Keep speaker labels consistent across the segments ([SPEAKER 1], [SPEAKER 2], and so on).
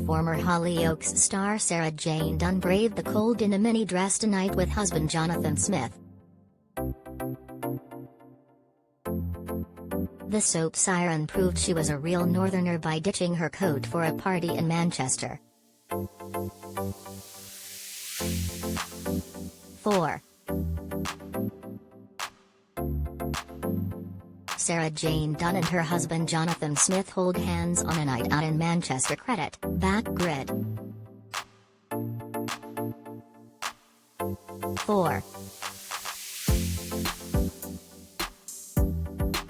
[SPEAKER 1] Former Hollyoaks star Sarah Jayne Dunn braved the cold in a mini dress tonight with husband Jonathan Smith. The soap siren proved she was a real northerner by ditching her coat for a party in Manchester. 4. Sarah Jayne Dunn and her husband Jonathan Smith hold hands on a night out in ManchesterCredit, BackGrid. 4.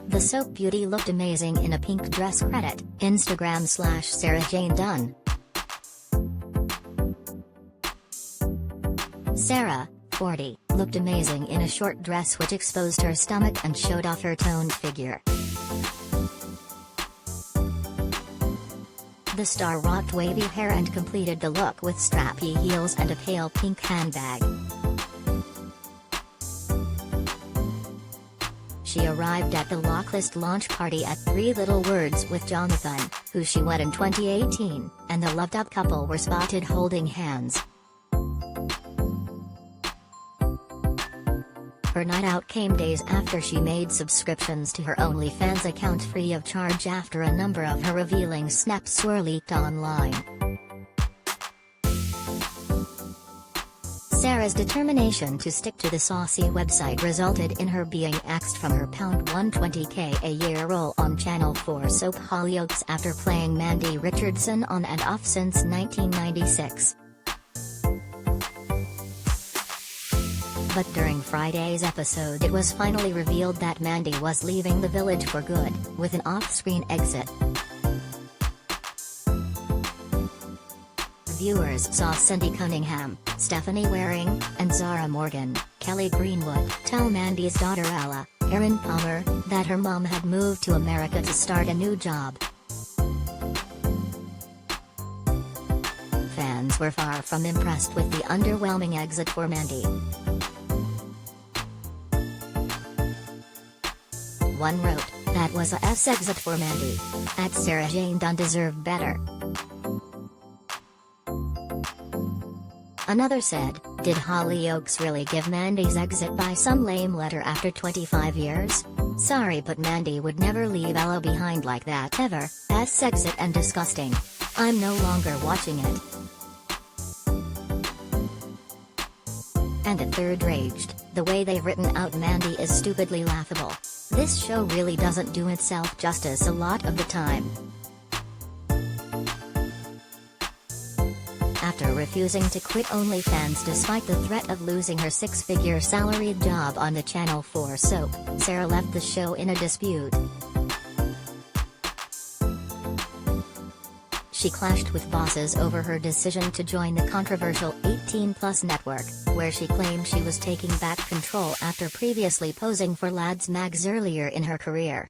[SPEAKER 1] The soap beauty looked amazing in a pink dress. Credit, Instagram/Sarah Jayne Dunn. Sarah, 40, looked amazing in a short dress which exposed her stomach and showed off her toned figure. The star rocked wavy hair and completed the look with strappy heels and a pale pink handbag. She arrived at the Locklist launch party at Three Little Words with Jonathan, who she wed in 2018, and the loved-up couple were spotted holding hands. Her night out came days after she made subscriptions to her OnlyFans account free of charge after a number of her revealing snaps were leaked online. Sarah's determination to stick to the saucy website resulted in her being axed from her £120k a year role on Channel 4 soap Hollyoaks after playing Mandy Richardson on and off since 1996. But during Friday's episode it was finally revealed that Mandy was leaving the village for good, with an off-screen exit. Viewers saw Cindy Cunningham, Stephanie Waring, and Zara Morgan, Kelly Greenwood, tell Mandy's daughter Ella, Erin Palmer, that her mom had moved to America to start a new job. Fans were far from impressed with the underwhelming exit for Mandy. One wrote, "That was a S exit for Mandy. Sarah Jayne Dunn deserved better." Another said, "Did Hollyoaks really give Mandy's exit by some lame letter after 25 years? Sorry, but Mandy would never leave Ella behind like that ever. S exit and disgusting. I'm no longer watching it." And a third raged, "The way they've written out Mandy is stupidly laughable. This show really doesn't do itself justice a lot of the time." After refusing to quit OnlyFans despite the threat of losing her six-figure salaried job on the Channel 4 soap, Sarah left the show in a dispute. She clashed with bosses over her decision to join the controversial 18+ network, where she claimed she was taking back control after previously posing for Lads Mags earlier in her career.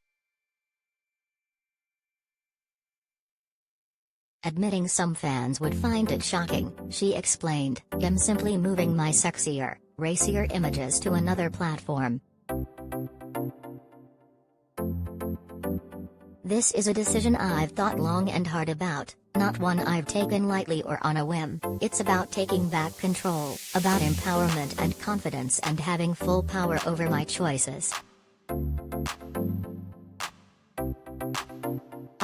[SPEAKER 1] Admitting some fans would find it shocking, she explained, "I'm simply moving my sexier, racier images to another platform. This is a decision I've thought long and hard about, not one I've taken lightly or on a whim. It's about taking back control, about empowerment and confidence and having full power over my choices.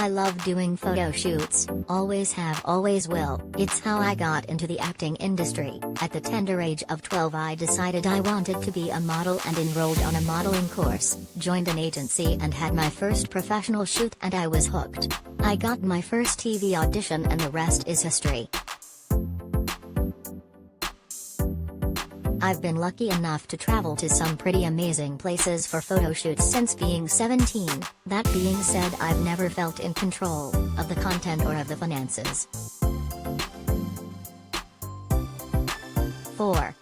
[SPEAKER 1] I love doing photo shoots, always have, always will. It's how I got into the acting industry. At the tender age of 12 I decided I wanted to be a model and enrolled on a modeling course, joined an agency and had my first professional shoot and I was hooked. I got my first TV audition and the rest is history. I've been lucky enough to travel to some pretty amazing places for photo shoots since being 17, that being said I've never felt in control of the content or of the finances." 4.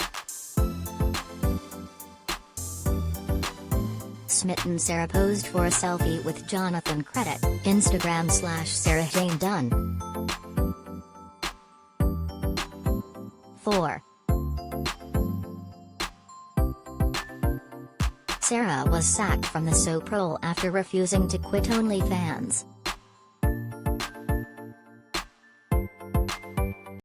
[SPEAKER 1] Smitten Sarah posed for a selfie with Jonathan. Credit, Instagram/Sarah Jayne Dunn. 4. Sarah was sacked from the soap role after refusing to quit OnlyFans.